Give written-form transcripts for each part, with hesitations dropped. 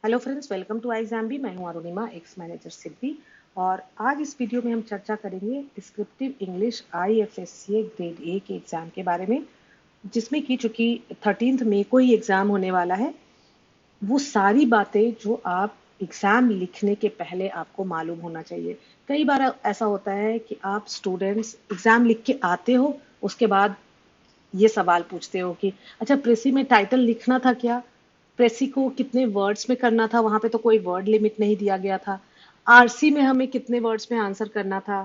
Hello friends, welcome to iExamBee। मैं हूं Arunima, ex manager सिद्धि। और आज इस वीडियो में हम चर्चा करेंगे descriptive English IFSCA grade A के एग्जाम के बारे में, जिसमें कि चूंकि 13 मई को ही एग्जाम होने वाला है। वो सारी बातें जो आप एग्जाम लिखने के पहले आपको मालूम होना चाहिए। कई बार ऐसा होता है कि आप स्टूडेंट्स एग्जाम लिख के आते हो, उसके बाद ये सवाल पूछते हो कि अच्छा, प्रेसी में टाइटल लिखना था क्या, प्रेसी को कितने वर्ड्स में करना था, वहां पे तो कोई वर्ड लिमिट नहीं दिया गया था। आरसी में हमें कितने वर्ड्स में आंसर करना था,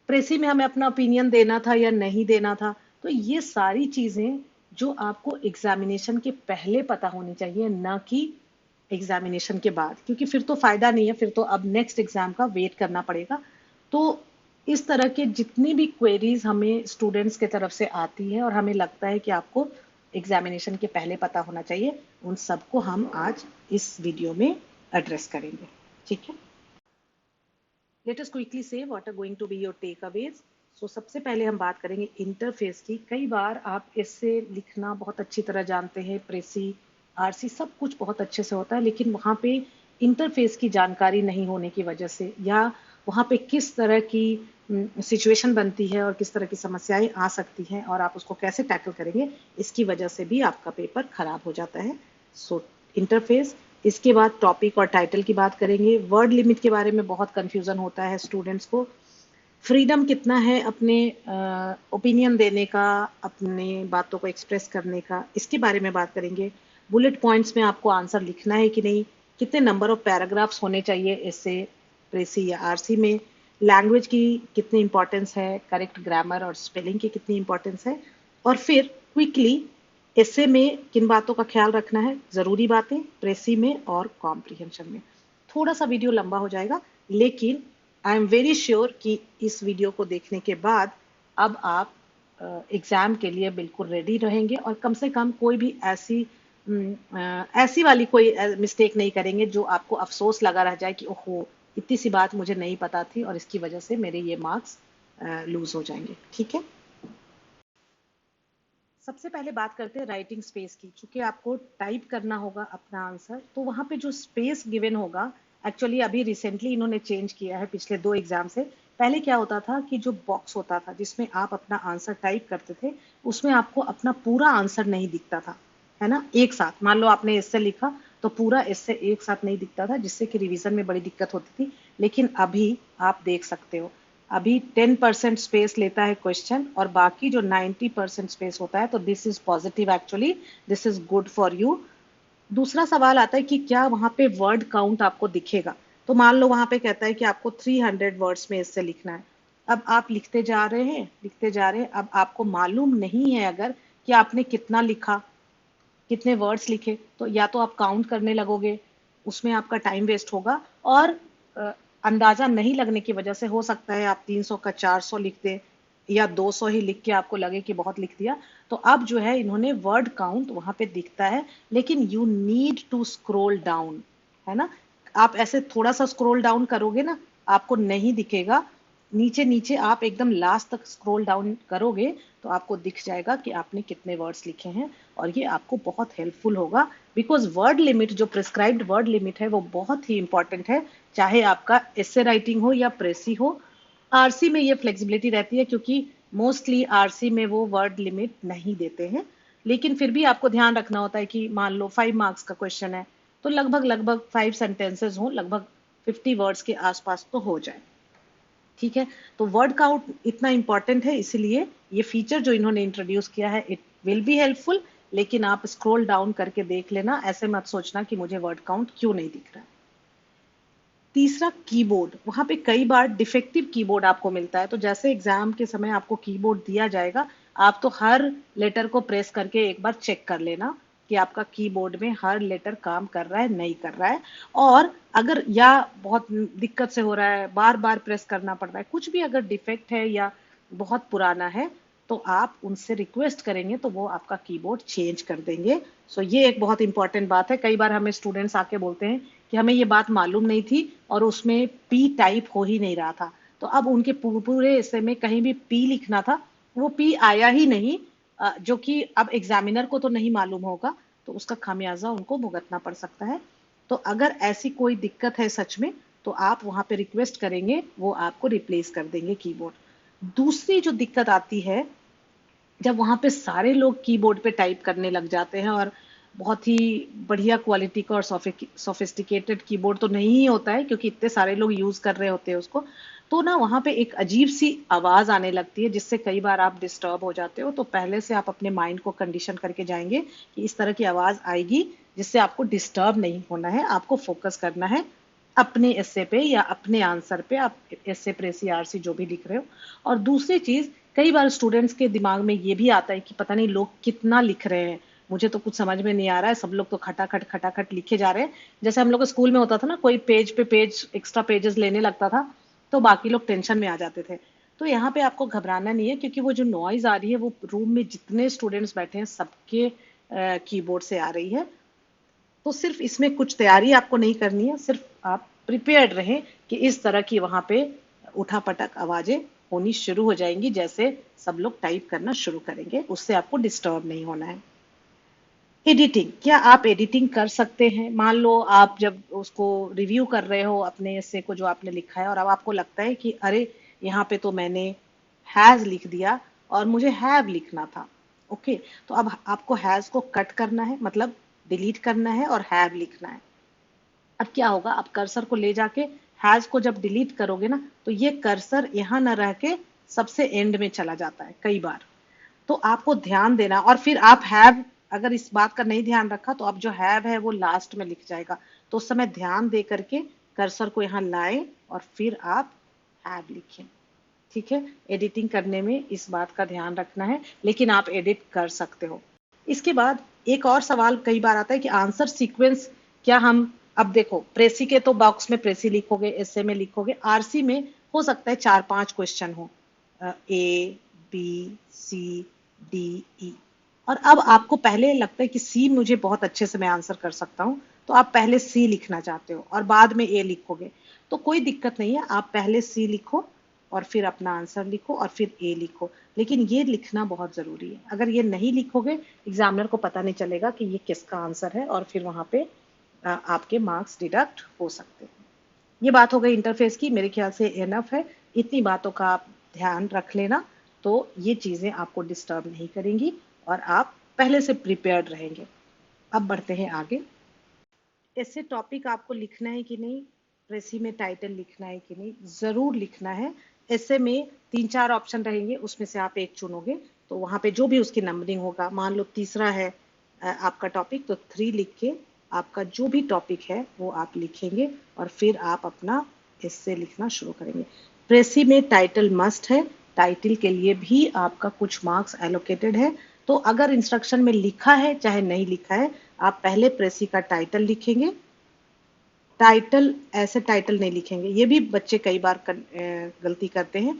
प्रेसी में हमें अपना ओपिनियन देना था या नहीं देना था। तो ये सारी चीजें जो आपको एग्जामिनेशन के पहले पता होनी चाहिए, ना कि एग्जामिनेशन के बाद, क्योंकि फिर तो फायदा नहीं है, फिर तो अब नेक्स्ट एग्जाम का वेट करना पड़ेगा। तो इस तरह के जितनी भी क्वेरीज हमें स्टूडेंट्स के तरफ से आती है और हमें लगता है कि आपको एग्जामिनेशन के पहले पता होना चाहिए, उन सबको हम आज इस वीडियो में एड्रेस करेंगे। ठीक है, let us quickly see what are going to be your takeaways. So सबसे पहले हम बात करेंगे इंटरफेस की। कई बार आप इससे लिखना बहुत अच्छी तरह जानते हैं, प्रेसी आरसी सब कुछ बहुत अच्छे से होता है, लेकिन वहाँ पे इंटरफेस की जानकारी नहीं होने की वजह से, या वहाँ पे किस तरह की सिचुएशन बनती है और किस तरह की समस्याएं आ सकती हैं और आप उसको कैसे टैकल करेंगे, इसकी वजह से भी आपका पेपर खराब हो जाता है। सो इंटरफेस। इसके बाद टॉपिक और टाइटल की बात करेंगे। वर्ड लिमिट के बारे में बहुत कंफ्यूजन होता है स्टूडेंट्स को। फ्रीडम कितना है अपने ओपिनियन देने का, अपने बातों को एक्सप्रेस करने का, इसके बारे में बात करेंगे। बुलेट पॉइंट्स में आपको आंसर लिखना है कि नहीं, कितने नंबर ऑफ पैराग्राफ्स होने चाहिए इससे, प्रेसी या आरसी में। लैंग्वेज की कितनी इंपॉर्टेंस है, करेक्ट ग्रामर और स्पेलिंग की कितनी इंपॉर्टेंस है। और फिर क्विकली ऐसे में किन बातों का ख्याल रखना है, जरूरी बातें प्रेसी में और कॉम्प्रिहेंशन में। थोड़ा सा वीडियो लंबा हो जाएगा, लेकिन आई एम वेरी श्योर कि इस वीडियो को देखने के बाद अब आप एग्जाम के लिए बिल्कुल रेडी रहेंगे और कम से कम कोई भी ऐसी वाली कोई मिस्टेक नहीं करेंगे जो आपको अफसोस लगा रह जाए कि ओहो, इतनी सी बात मुझे नहीं पता थी और इसकी वजह से मेरे ये मार्क्स लूज हो जाएंगे। ठीक है, सबसे पहले बात करते हैं राइटिंग स्पेस की। चूंकि आपको टाइप करना होगा अपना आंसर, तो वहां पे जो स्पेस गिवन होगा, एक्चुअली अभी रिसेंटली इन्होंने चेंज किया है पिछले 2 एग्जाम से। पहले क्या होता था कि जो बॉक्स होता था जिसमें आप अपना आंसर टाइप करते थे, उसमें आपको अपना पूरा आंसर नहीं दिखता था, है ना। एक साथ मान लो आपने इससे लिखा तो पूरा इससे एक साथ नहीं दिखता था, जिससे कि रिवीजन में बड़ी दिक्कत होती थी। लेकिन अभी आप देख सकते हो, अभी 10% स्पेस लेता है क्वेश्चन और बाकी जो 90% स्पेस होता है, तो this is positive, actually this is good for you. दूसरा सवाल आता है कि क्या वहां पे वर्ड काउंट आपको दिखेगा। तो मान लो वहां पे कहता है कि आपको 300 वर्ड्स में इससे लिखना है। अब आप लिखते जा रहे हैं, लिखते जा रहे हैं, अब आपको मालूम नहीं है अगर कि आपने कितना लिखा, कितने वर्ड्स लिखे, तो या तो आप काउंट करने लगोगे, उसमें आपका टाइम वेस्ट होगा। और अंदाजा नहीं लगने की वजह से हो सकता है आप 300 का 400 लिख दें, या 200 ही लिख के आपको लगे कि बहुत लिख दिया। तो अब जो है इन्होंने वर्ड काउंट वहां पे दिखता है, लेकिन you need to scroll down, है ना। आप ऐसे थोड़ा सा स्क्रोल डाउन करोगे ना, आपको नहीं दिखेगा। नीचे नीचे आप एकदम लास्ट तक स्क्रॉल डाउन करोगे तो आपको दिख जाएगा कि आपने कितने वर्ड्स लिखे हैं। और ये आपको बहुत हेल्पफुल होगा, बिकॉज वर्ड लिमिट, जो प्रिस्क्राइब्ड वर्ड लिमिट है, वो बहुत ही इंपॉर्टेंट है, चाहे आपका एसे राइटिंग हो या प्रेसी हो। आरसी में ये फ्लेक्सिबिलिटी रहती है, क्योंकि मोस्टली आरसी में वो वर्ड लिमिट नहीं देते हैं। लेकिन फिर भी आपको ध्यान रखना होता है कि मान लो 5 मार्क्स का क्वेश्चन है, तो लगभग लगभग 5 सेंटेंसेस हो, लगभग 50 वर्ड्स के आसपास तो हो जाए। ठीक है, तो वर्ड काउंट इतना इंपॉर्टेंट है, इसीलिए ये फीचर जो इन्होंने इंट्रोड्यूस किया है, इट विल बी हेल्पफुल। लेकिन आप स्क्रॉल डाउन करके देख लेना, ऐसे मत सोचना कि मुझे वर्ड काउंट क्यों नहीं दिख रहा है। तीसरा, कीबोर्ड। वहां पे कई बार डिफेक्टिव कीबोर्ड आपको मिलता है, तो जैसे एग्जाम के समय आपको कीबोर्ड दिया जाएगा, आप तो हर लेटर को प्रेस करके एक बार चेक कर लेना कि आपका कीबोर्ड में हर लेटर काम कर रहा है नहीं कर रहा है। और अगर या बहुत दिक्कत से हो रहा है, बार बार प्रेस करना पड़ रहा है, कुछ भी अगर डिफेक्ट है या बहुत पुराना है, तो आप उनसे रिक्वेस्ट करेंगे तो वो आपका कीबोर्ड चेंज कर देंगे। सो ये एक बहुत इंपॉर्टेंट बात है। कई बार हमें स्टूडेंट्स आके बोलते हैं कि हमें ये बात मालूम नहीं थी और उसमें पी टाइप हो ही नहीं रहा था। तो अब उनके पूरे हिस्से में कहीं भी पी लिखना था, वो पी आया ही नहीं, जो कि अब एग्जामिनर को तो नहीं मालूम होगा, तो उसका खामियाजा उनको भुगतना पड़ सकता है। तो अगर ऐसी कोई दिक्कत है सच में, तो आप वहां पे रिक्वेस्ट करेंगे, वो आपको रिप्लेस कर देंगे कीबोर्ड। दूसरी जो दिक्कत आती है, जब वहां पे सारे लोग कीबोर्ड पे टाइप करने लग जाते हैं, और बहुत ही बढ़िया क्वालिटी का और सोफिस्टिकेटेड कीबोर्ड तो नहीं ही होता है, क्योंकि इतने सारे लोग यूज कर रहे होते हैं उसको, तो ना वहां पे एक अजीब सी आवाज आने लगती है, जिससे कई बार आप डिस्टर्ब हो जाते हो। तो पहले से आप अपने माइंड को कंडीशन करके जाएंगे कि इस तरह की आवाज आएगी, जिससे आपको डिस्टर्ब नहीं होना है, आपको फोकस करना है अपने एस्से पे या अपने आंसर पे, आप एस्से प्रेसी आरसी जो भी लिख रहे हो। और दूसरी चीज, कई बार स्टूडेंट्स के दिमाग में ये भी आता है कि पता नहीं लोग कितना लिख रहे हैं, मुझे तो कुछ समझ में नहीं आ रहा है, सब लोग तो खटाखट खटाखट लिखे जा रहे हैं। जैसे हम लोग स्कूल में होता था ना, कोई पेज पे पेज एक्स्ट्रा पेजेस लेने लगता था, तो बाकी लोग टेंशन में आ जाते थे। तो यहाँ पे आपको घबराना नहीं है, क्योंकि वो जो नॉइज आ रही है वो रूम में जितने स्टूडेंट्स बैठे हैं सबके कीबोर्ड से आ रही है। तो सिर्फ इसमें कुछ तैयारी आपको नहीं करनी है, सिर्फ आप प्रिपेयर्ड रहें कि इस तरह की वहां पे उठापटक आवाजें होनी शुरू हो जाएंगी, जैसे सब लोग टाइप करना शुरू करेंगे, उससे आपको डिस्टर्ब नहीं होना है। एडिटिंग, क्या आप एडिटिंग कर सकते हैं? मान लो आप जब उसको रिव्यू कर रहे हो अपने ऐसे को जो आपने लिखा है, और अब आपको लगता है कि अरे यहाँ पे तो मैंने हैज लिख दिया और मुझे हैव लिखना था। ओके, तो अब आपको हैज को कट करना है, मतलब डिलीट करना है, और हैव लिखना है। अब क्या होगा, आप कर्सर को ले जाके हैज को जब डिलीट करोगे ना, तो ये कर्सर यहाँ न रह के सबसे एंड में चला जाता है कई बार। तो आपको ध्यान देना, और फिर आप हैव, अगर इस बात का नहीं ध्यान रखा तो अब जो हैव है वो लास्ट में लिख जाएगा। तो उस समय ध्यान दे करके कर्सर को यहाँ लाएं और फिर आप हैव लिखें। ठीक है, एडिटिंग करने में इस बात का ध्यान रखना है, लेकिन आप एडिट कर सकते हो। इसके बाद एक और सवाल कई बार आता है कि आंसर सीक्वेंस, क्या हम, अब देखो प्रेसी के तो बॉक्स में प्रेसी लिखोगे, एसए में लिखोगे, आरसी में हो सकता है 4-5 क्वेश्चन हो, A B C D E, और अब आपको पहले लगता है कि सी मुझे बहुत अच्छे से मैं आंसर कर सकता हूं, तो आप पहले सी लिखना चाहते हो और बाद में ए लिखोगे। तो कोई दिक्कत नहीं है, आप पहले सी लिखो और फिर अपना आंसर लिखो और फिर ए लिखो, लेकिन ये लिखना बहुत जरूरी है। अगर ये नहीं लिखोगे, एग्जामिनर को पता नहीं चलेगा कि ये किसका आंसर है, और फिर वहां पे आपके मार्क्स डिडक्ट हो सकते हैं। ये बात हो गई इंटरफेस की, मेरे ख्याल से एनफ है। इतनी बातों का आप ध्यान रख लेना, तो ये चीजें आपको डिस्टर्ब नहीं करेंगी और आप पहले से प्रिपेयर्ड रहेंगे। अब बढ़ते हैं आगे। ऐसे टॉपिक आपको लिखना है कि नहीं, प्रेसी में टाइटल लिखना है कि नहीं, जरूर लिखना है। ऐसे में 3-4 ऑप्शन रहेंगे, उसमें से आप एक चुनोगे, तो वहां पे जो भी उसकी नंबरिंग होगा, मान लो तीसरा है आपका टॉपिक, तो 3 लिख के आपका जो भी टॉपिक है वो आप लिखेंगे, और फिर आप अपना इससे लिखना शुरू करेंगे। प्रेसी में टाइटल मस्ट है, टाइटल के लिए भी आपका कुछ मार्क्स एलोकेटेड है। तो अगर इंस्ट्रक्शन में लिखा है चाहे नहीं लिखा है, आप पहले प्रेसी का टाइटल लिखेंगे। टाइटल ऐसे टाइटल नहीं लिखेंगे, ये भी बच्चे कई बार गलती करते हैं।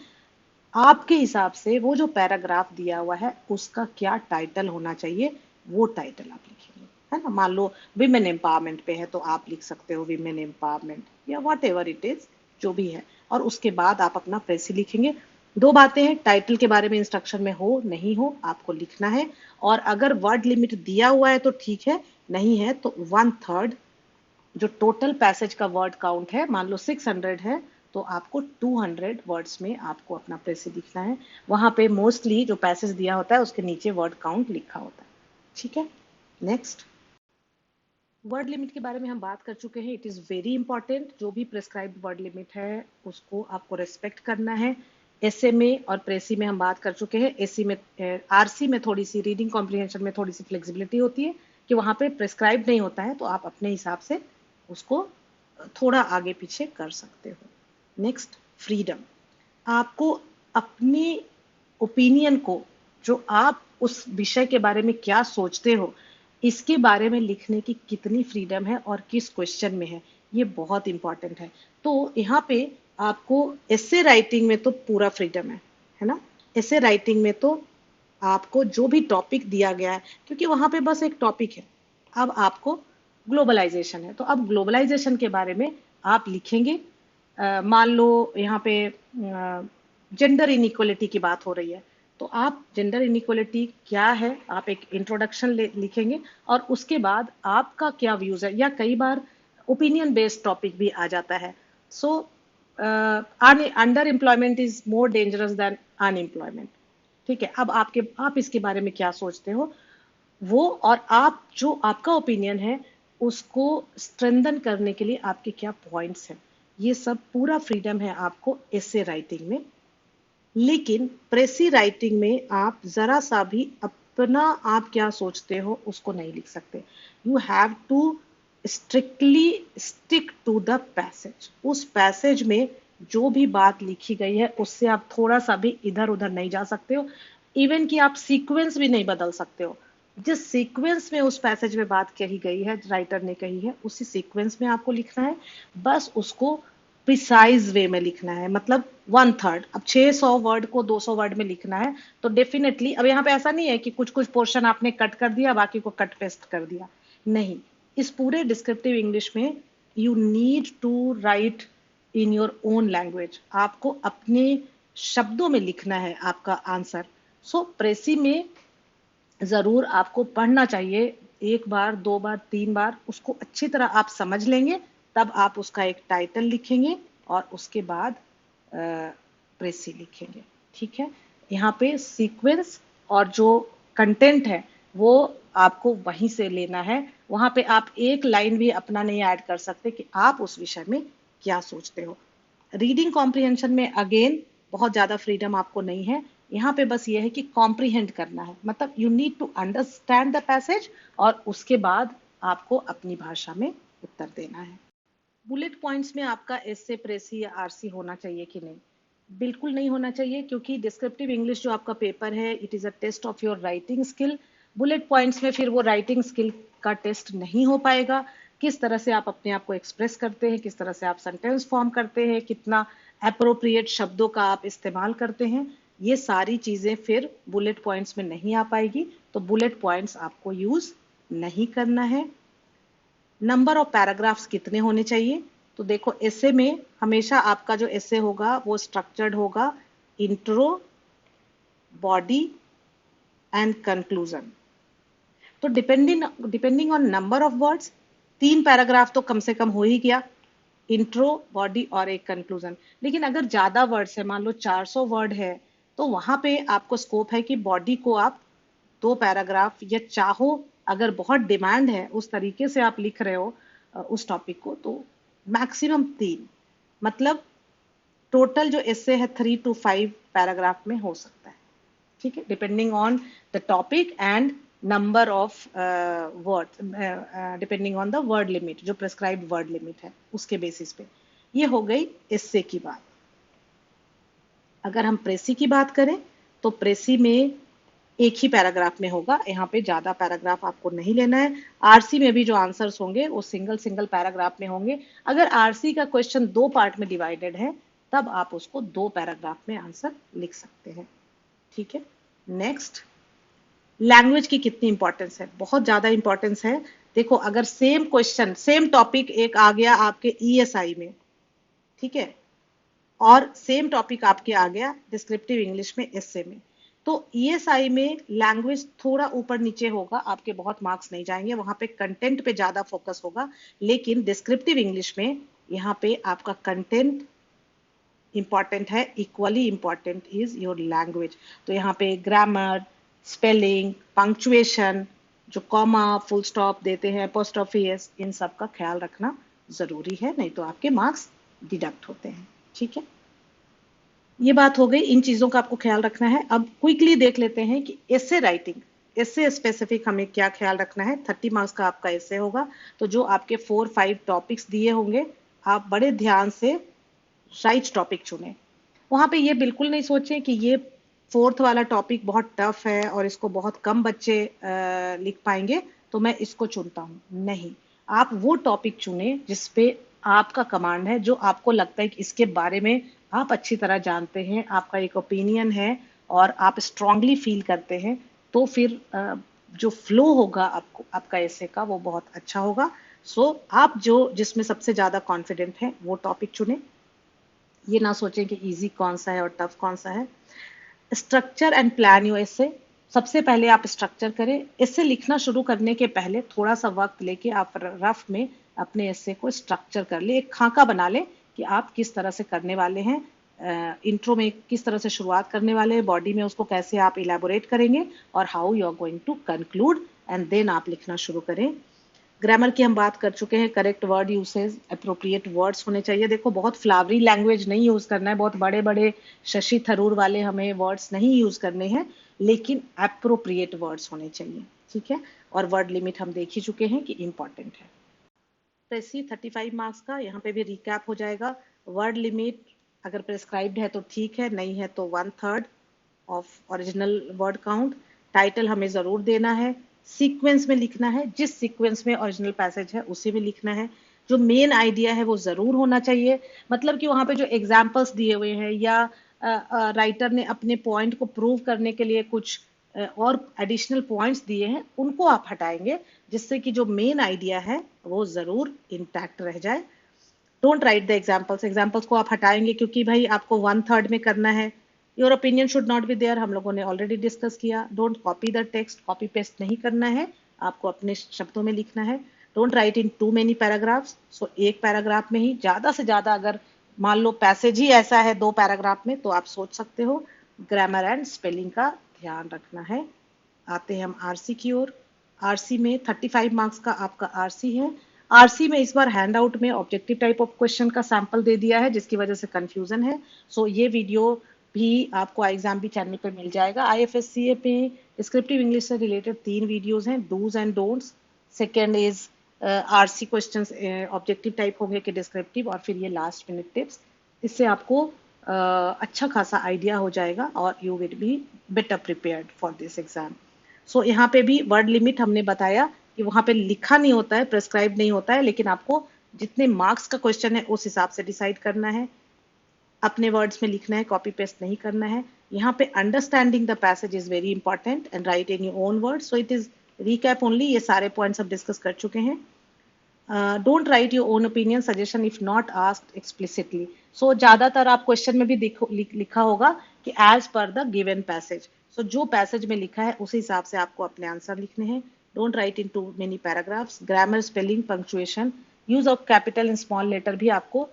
आपके हिसाब से वो जो पैराग्राफ दिया हुआ है उसका क्या टाइटल होना चाहिए, वो टाइटल आप लिखेंगे, है ना। मान लो विमेन एम्पावरमेंट पे है, तो आप लिख सकते हो विमेन एम्पावरमेंट या व्हाट एवर इट इज, जो भी है। और उसके बाद आप अपना प्रेसी लिखेंगे। दो बातें हैं, टाइटल के बारे में इंस्ट्रक्शन में हो नहीं हो आपको लिखना है, और अगर वर्ड लिमिट दिया हुआ है तो ठीक है, नहीं है तो 1/3 जो टोटल पैसेज का वर्ड काउंट है, मान लो 600 है, तो आपको 200 वर्ड्स में आपको अपना प्रेसी लिखना है। वहां पे मोस्टली जो पैसेज दिया होता है उसके नीचे वर्ड काउंट लिखा होता है। ठीक है, नेक्स्ट। वर्ड लिमिट के बारे में हम बात कर चुके हैं, इट इज वेरी इंपॉर्टेंट। जो भी प्रेस्क्राइब्ड वर्ड लिमिट है उसको आपको रेस्पेक्ट करना है। एसए में और प्रेसी में हम बात कर चुके हैं। एसी में, आरसी में थोड़ी सी रीडिंग कॉम्प्रिहेंशन में थोड़ी सी फ्लेक्सिबिलिटी होती है कि वहां पे प्रेस्क्राइब नहीं होता है, तो आप अपने हिसाब से उसको थोड़ा आगे पीछे कर सकते हो। Next, freedom. आपको अपनी ओपिनियन को, जो आप उस विषय के बारे में क्या सोचते हो, इसके बारे में लिखने की कितनी फ्रीडम है और किस क्वेश्चन में है, ये बहुत इंपॉर्टेंट है। तो यहाँ पे आपको एसे राइटिंग में तो पूरा फ्रीडम है ना। एसे राइटिंग में तो आपको जो भी टॉपिक दिया गया है, क्योंकि वहां पे बस एक टॉपिक है। अब आपको ग्लोबलाइजेशन है, तो अब ग्लोबलाइजेशन के बारे में आप लिखेंगे। मान लो यहाँ पे जेंडर इनइक्वलिटी की बात हो रही है, तो आप जेंडर इनइक्वलिटी क्या है, आप एक इंट्रोडक्शन लिखेंगे, और उसके बाद आपका क्या व्यूज है। या कई बार ओपिनियन बेस्ड टॉपिक भी आ जाता है. So under employment is more dangerous than unemployment. ठीक है, अब आप इसके बारे में क्या सोचते हो, वो और आप जो आपका ओपिनियन है उसको स्ट्रेंथन करने के लिए आपके क्या पॉइंट्स हैं, ये सब पूरा फ्रीडम है आपको एसे राइटिंग में. लेकिन प्रेसी राइटिंग में आप जरा सा भी अपना आप क्या सोचते हो उसको नहीं लिख सकते. You have to strictly stick to the passage. उस पैसेज में जो भी बात लिखी गई है उससे आप थोड़ा सा भी इधर उधर नहीं जा सकते हो. इवन कि आप सीक्वेंस भी नहीं बदल सकते हो. जिस सीक्वेंस में उस पैसेज में बात कही गई है, राइटर ने कही है, उसी सीक्वेंस में आपको लिखना है. बस उसको प्रिसाइज वे में लिखना है. मतलब 1/3. अब 600 वर्ड को 200 वर्ड में लिखना है तो डेफिनेटली अब यहाँ पे ऐसा नहीं है कि कुछ कुछ पोर्शन आपने कट कर दिया बाकी को कट पेस्ट कर दिया. नहीं, इस पूरे डिस्क्रिप्टिव इंग्लिश में you need to write in your own language. आपको अपने शब्दों में लिखना है आपका आंसर. सो प्रेसी में जरूर आपको पढ़ना चाहिए. 1 बार 2 बार 3 बार उसको अच्छी तरह आप समझ लेंगे, तब आप उसका एक टाइटल लिखेंगे और उसके बाद प्रेसी लिखेंगे. ठीक है, यहाँ पे सीक्वेंस और जो कंटेंट है वो आपको वहीं से लेना है. वहां पे आप एक लाइन भी अपना नहीं ऐड कर सकते कि आप उस विषय में क्या सोचते हो. रीडिंग कॉम्प्रिहेंशन में अगेन बहुत ज्यादा फ्रीडम आपको नहीं है. यहाँ पे बस ये है कि कॉम्प्रिहेंड करना है. मतलब you need to understand the passage और उसके बाद आपको अपनी भाषा में उत्तर देना है. बुलेट पॉइंट्स में आपका एसे, प्रेसी या आरसी होना चाहिए कि नहीं? बिल्कुल नहीं होना चाहिए, क्योंकि डिस्क्रिप्टिव इंग्लिश जो आपका पेपर है it is a test of your writing skill. Bullet points में फिर वो राइटिंग स्किल का टेस्ट नहीं हो पाएगा. किस तरह से आप अपने आप को एक्सप्रेस करते हैं, किस तरह से आप सेंटेंस फॉर्म करते हैं, कितना अप्रोप्रिएट शब्दों का आप इस्तेमाल करते हैं, ये सारी चीजें फिर बुलेट पॉइंट्स में नहीं आ पाएगी. तो बुलेट पॉइंट्स आपको यूज नहीं करना है. नंबर ऑफ पैराग्राफ्स कितने होने चाहिए? तो देखो, एसे में हमेशा आपका जो एसे होगा वो स्ट्रक्चर्ड होगा. Intro, body and conclusion. तो depending on number of words 3 paragraph तो कम से कम हो ही गया. इंट्रो, बॉडी और एक कंक्लूजन. लेकिन अगर ज्यादा वर्ड्स है, मान लो 400 वर्ड है, तो वहां पे आपको स्कोप है कि बॉडी को आप 2 पैराग्राफ या चाहो अगर बहुत डिमांड है उस तरीके से आप लिख रहे हो उस टॉपिक को, तो मैक्सिमम 3. मतलब टोटल जो एसे है 3 to 5 पैराग्राफ में हो सकता है. ठीक है, depending on the topic and number of word, depending on the word limit, जो प्रिस्क्राइब्ड वर्ड लिमिट है उसके बेसिस पे. ये हो गई एसे की बात. अगर हम प्रेसी की बात करें तो प्रेसी में एक ही पैराग्राफ में होगा. यहाँ पे ज्यादा पैराग्राफ आपको नहीं लेना है. आरसी में भी जो आंसर्स होंगे वो सिंगल सिंगल पैराग्राफ में होंगे. अगर आरसी का क्वेश्चन 2 पार्ट में डिवाइडेड है तब आप उसको 2 पैराग्राफ में आंसर लिख सकते हैं. ठीक है, नेक्स्ट, लैंग्वेज की कितनी इंपॉर्टेंस है? बहुत ज्यादा इंपॉर्टेंस है. देखो, अगर सेम क्वेश्चन, सेम टॉपिक एक आ गया आपके ईएसआई में, ठीक है, और सेम टॉपिक आपके आ गया डिस्क्रिप्टिव इंग्लिश में, एसे में, तो ईएसआई में लैंग्वेज थोड़ा ऊपर नीचे होगा, आपके बहुत मार्क्स नहीं जाएंगे. वहां पे कंटेंट पे ज्यादा फोकस होगा. लेकिन डिस्क्रिप्टिव इंग्लिश में यहाँ पे आपका कंटेंट इंपॉर्टेंट है, equally important is your language. तो यहाँ पे ग्रामर, स्पेलिंग, पंक्चुएशन, जो कॉमा, फुल स्टॉप देते हैं, अपोस्ट्रोफी, इन सब का ख्याल रखना जरूरी है, नहीं तो आपके मार्क्स डिडक्ट होते हैं. ठीक है, ये बात हो गई. इन चीजों का आपको ख्याल रखना है. अब क्विकली देख लेते हैं कि एसे राइटिंग, एसे स्पेसिफिक हमें क्या ख्याल रखना है. 30 मार्क्स का आपका एसे होगा. तो जो आपके 4-5 टॉपिक्स दिए होंगे, आप बड़े ध्यान से राइट टॉपिक चुने. वहां पे ये बिल्कुल नहीं सोचें कि ये 4th वाला टॉपिक बहुत टफ है और इसको बहुत कम बच्चे लिख पाएंगे तो मैं इसको चुनता हूं. नहीं, आप वो टॉपिक चुने जिसपे आपका कमांड है, जो आपको लगता है कि इसके बारे में आप अच्छी तरह जानते हैं, आपका एक ओपिनियन है और आप स्ट्रांगली फील करते हैं. तो फिर जो फ्लो होगा आपको, आपका एसे का, वो बहुत अच्छा होगा. सो आप जो जिसमें सबसे ज्यादा कॉन्फिडेंट है वो टॉपिक चुने. ये ना सोचें कि इजी कौन सा है और टफ कौन सा है. स्ट्रक्चर एंड प्लान योर एसे. सबसे पहले आप स्ट्रक्चर करें। इससे लिखना शुरू करने के पहले थोड़ा सा वक्त लेके आप रफ में अपने एस्से को स्ट्रक्चर कर ले, एक खाका बना ले कि आप किस तरह से करने वाले हैं, इंट्रो में किस तरह से शुरुआत करने वाले हैं, बॉडी में उसको कैसे आप इलेबोरेट करेंगे और how you are going to conclude, and then आप लिखना शुरू करें। ग्रामर की हम बात कर चुके हैं, correct word usage, appropriate words होने चाहिए। देखो बहुत फ्लावरी लैंग्वेज नहीं यूज करना है, बहुत बड़े बड़े शशि थरूर वाले हमें वर्ड्स नहीं यूज करने हैं, लेकिन अप्रोप्रिएट वर्ड्स होने चाहिए, ठीक है। और वर्ड लिमिट हम देख ही चुके हैं कि इंपॉर्टेंट है। तो ऐसी 35 मार्क्स का यहाँ पे भी रिकैप हो जाएगा। वर्ड लिमिट अगर प्रेस्क्राइब्ड है तो ठीक है, नहीं है तो 1/3 of original word count. Title हमें जरूर देना है, सीक्वेंस में लिखना है, जिस सीक्वेंस में ओरिजिनल पैसेज है उसी में लिखना है। जो मेन आइडिया है वो जरूर होना चाहिए, मतलब कि वहां पे जो एग्जाम्पल्स दिए हुए हैं या राइटर ने अपने पॉइंट को प्रूव करने के लिए कुछ और एडिशनल पॉइंट्स दिए हैं, उनको आप हटाएंगे, जिससे कि जो मेन आइडिया है वो जरूर इंटैक्ट रह जाए। Don't write the examples, examples को आप हटाएंगे क्योंकि भाई आपको 1/3 में करना है। Your opinion should not be there, हम लोगों ने ऑलरेडी डिस्कस किया। Don't copy the text, copy paste नहीं करना है, आपको अपने शब्दों में लिखना है। Don't write in too many paragraphs, so एक पैराग्राफ में ही ज्यादा से ज्यादा, अगर मान लो पैसेज ही ऐसा है 2 पैराग्राफ में, तो आप सोच सकते हो। ग्रामर एंड स्पेलिंग का ध्यान रखना है। आते हैं हम आरसी की ओर। आरसी में 35 मार्क्स का आपका आरसी है। आरसी में इस बार हैंड आउट में ऑब्जेक्टिव टाइप ऑफ क्वेश्चन का सैंपल दे दिया है, जिसकी वजह से कंफ्यूजन है। सो ये वीडियो भी आपको एग्जाम भी चैनल पे मिल जाएगा। आईएफएससीए पे डिस्क्रिप्टिव इंग्लिश से रिलेटेड 3 वीडियोस हैं, dos and don'ts. Second is RC questions objective type होंगे कि डिस्क्रिप्टिव, और फिर ये लास्ट मिनट टिप्स। इससे आपको अच्छा खासा आइडिया हो जाएगा और you will be better prepared for this exam. So यहाँ पे भी वर्ड लिमिट हमने बताया कि वहां पे लिखा नहीं होता है, प्रेस्क्राइब नहीं होता है, लेकिन आपको जितने मार्क्स का क्वेश्चन है उस हिसाब से डिसाइड करना है, अपने वर्ड्स में लिखना है, कॉपी पेस्ट नहीं करना है। यहाँ पे understanding the passage is very important and write in your own word, so it is recap only, ये सारे पॉइंट्स हम डिस्कस कर चुके हैं। Don't write your own opinion suggestion if not asked explicitly. So ज्यादातर आप क्वेश्चन में भी लिखा होगा कि as per the given passage, सो जो पैसेज में लिखा है उस हिसाब से आपको अपने आंसर लिखने हैं। Don't write in too many paragraphs. Grammar, spelling, punctuation, use of capital and small letter भी आपको,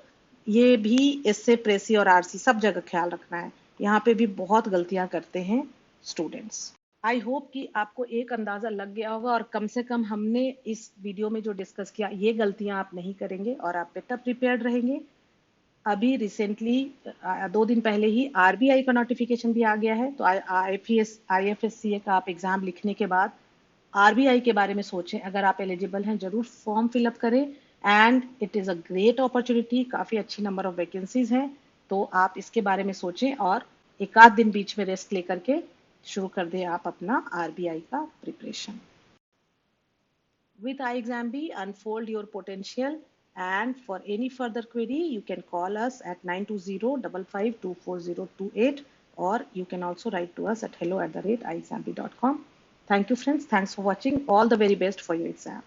ये भी इससे प्रेसी और आरसी सब जगह ख्याल रखना है। यहाँ पे भी बहुत गलतियां करते हैं स्टूडेंट्स। आई होप कि आपको एक अंदाजा लग गया होगा और कम से कम हमने इस वीडियो में जो डिस्कस किया ये गलतियां आप नहीं करेंगे और आप बेटर प्रिपेयर्ड रहेंगे। अभी रिसेंटली 2 दिन पहले ही आरबीआई का नोटिफिकेशन भी आ गया है, तो आईएफएससीए का आप एग्जाम लिखने के बाद आरबीआई के बारे में सोचें। अगर आप एलिजिबल हैं जरूर फॉर्म फिलअप करें, and it is a great opportunity, काफ़ी अच्छी नंबर ऑफ वैकेंसीज हैं, तो आप इसके बारे में सोचें और एक आध दिन बीच में रेस्ट लेकर के शुरू कर दें आप अपना आरबीआई का preparation. With iExamB, unfold your potential, and for any further query, you can call us at 920-5524028, or you can also write to us at hello@iexamb.com. Thank you, friends. Thanks for watching. All the very best for your exam.